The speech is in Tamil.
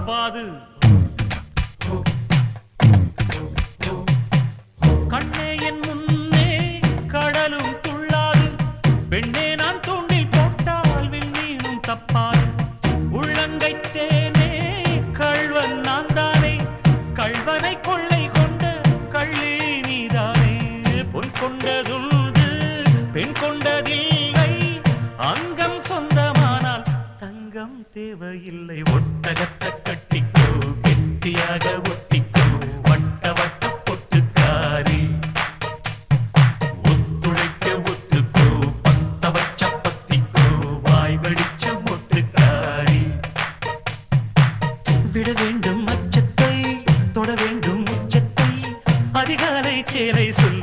தப்பாது. கண்ணே என் முன்னே கடலும் துள்ளாது, பெண்ணே நான் தூண்டில் போட்டால் விண்மீனும் தப்பாது. உள்ளங்கை தேனே கள்வன் நான் தானே, கள்வனை கொள்ளை கொண்ட கள்ளி நீதானே. பொன் கொண்டதுண்டு பெண் கொண்டதில்லை, அங்கம் சொந்தமானால் தங்கம் தேவையில்லை. ஒட்டகத்தை கட்டிக்கோ கெட்டியாக ஒட்டிக்கோ வட்ட வட்ட பொட்டுக்காரி, ஒத்துழைக்க ஒத்துக்கோ பத்த வச்ச பத்திக்கோ வாய் வடிச்ச மொட்டுக்காரி. விட வேண்டும் அச்சத்தை தொட வேண்டும் உச்சத்தை, அதிகாலை சேலை சொல்